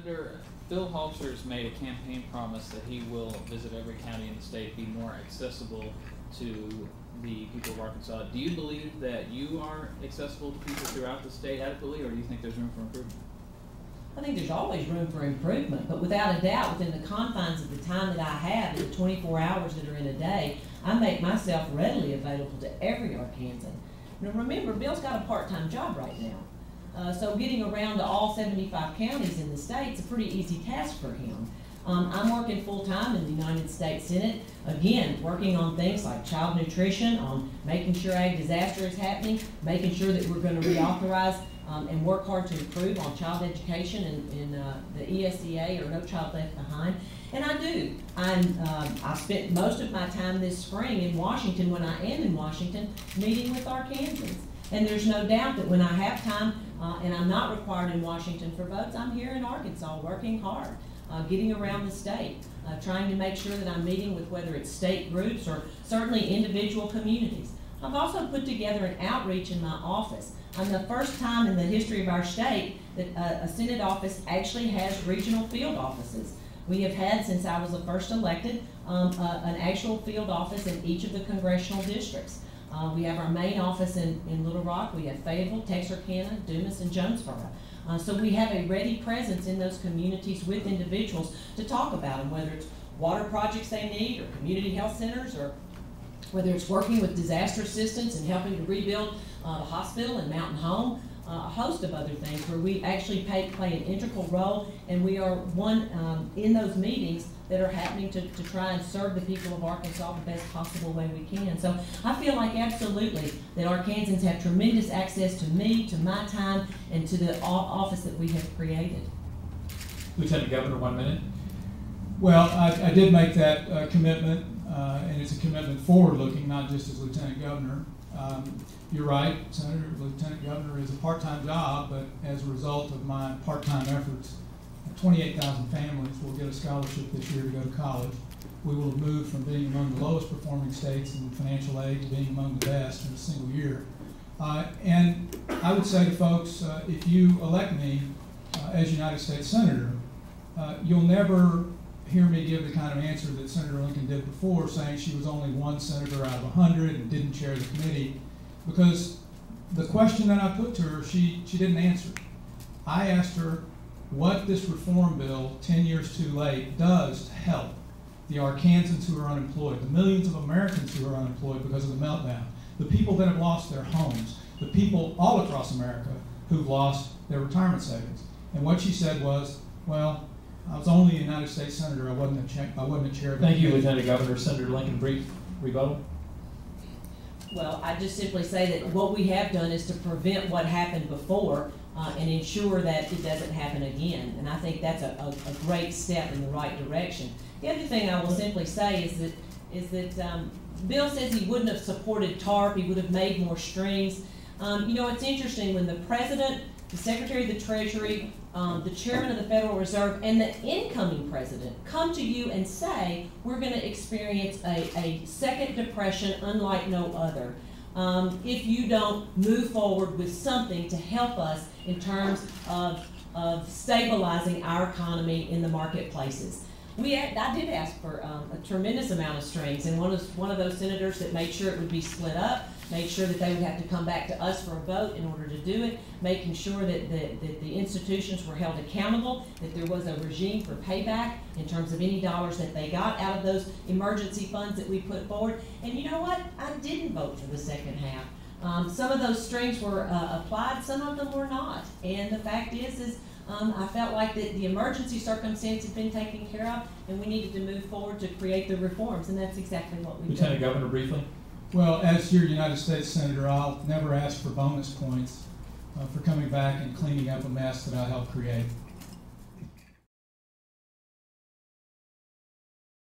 Senator, Bill Halter's made a campaign promise that he will visit every county in the state, be more accessible to the people of Arkansas. Do you believe that you are accessible to people throughout the state adequately, or do you think there's room for improvement? I think there's always room for improvement, but without a doubt, within the confines of the time that I have, in the 24 hours that are in a day, I make myself readily available to every Arkansan. Now remember, Bill's got a part-time job right now. So getting around to all 75 counties in the state is a pretty easy task for him. I'm working full-time in the United States Senate, again, working on things like child nutrition, on making sure ag disaster is happening, making sure that we're going to reauthorize and work hard to improve on child education in the ESEA, or No Child Left Behind. And I do. I spent most of my time this spring in Washington, when I am in Washington, meeting with Arkansans. And there's no doubt that when I have time and I'm not required in Washington for votes, I'm here in Arkansas working hard, getting around the state, trying to make sure that I'm meeting with whether it's state groups or certainly individual communities. I've also put together an outreach in my office. I'm the first time in the history of our state that a Senate office actually has regional field offices. We have had, since I was the first elected, an actual field office in each of the congressional districts. We have our main office in Little Rock. We have Fayetteville, Texarkana, Dumas, and Jonesboro. So we have a ready presence in those communities with individuals to talk about them, whether it's water projects they need, or community health centers, or whether it's working with disaster assistance and helping to rebuild the hospital and Mountain Home, a host of other things where we actually play an integral role, and we are one in those meetings that are happening to try and serve the people of Arkansas the best possible way we can. So I feel like absolutely that Arkansans have tremendous access to me, to my time, and to the office that we have created. Lieutenant Governor, 1 minute. Well, I did make that commitment, and it's a commitment forward-looking, not just as Lieutenant Governor. You're right, Senator. Lieutenant Governor is a part-time job, but as a result of my part-time efforts, 28,000 families will get a scholarship this year to go to college. We will have moved from being among the lowest performing states in financial aid to being among the best in a single year. And I would say to folks, if you elect me as United States Senator, you'll never hear me give the kind of answer that Senator Lincoln did before, saying she was only one senator out of 100 and didn't chair the committee, because the question that I put to her, she didn't answer. I asked her what this reform bill, 10 years too late, does to help the Arkansans who are unemployed, the millions of Americans who are unemployed because of the meltdown, the people that have lost their homes, the people all across America who've lost their retirement savings. And what she said was, well, I was only a United States Senator, I wasn't a chair of the Thank you, Lieutenant Governor. Senator Lincoln, brief rebuttal. Well, I just simply say that what we have done is to prevent what happened before and ensure that it doesn't happen again. And I think that's a great step in the right direction. The other thing I will simply say is that Bill says he wouldn't have supported TARP, he would have made more streams. You know, it's interesting when the President, the Secretary of the Treasury, the Chairman of the Federal Reserve, and the incoming President come to you and say, we're going to experience a second depression unlike no other if you don't move forward with something to help us in terms of stabilizing our economy in the marketplaces. I did ask for a tremendous amount of strings, and one of those senators that made sure it would be split up, made sure that they would have to come back to us for a vote in order to do it, making sure that the institutions were held accountable, that there was a regime for payback in terms of any dollars that they got out of those emergency funds that we put forward. And you know what? I didn't vote for the second half. Some of those strings were applied, some of them were not. And the fact is I felt like that the emergency circumstance had been taken care of, and we needed to move forward to create the reforms, and that's exactly what we've done. Lieutenant Governor, briefly. Well, as your United States Senator, I'll never ask for bonus points for coming back and cleaning up a mess that I helped create.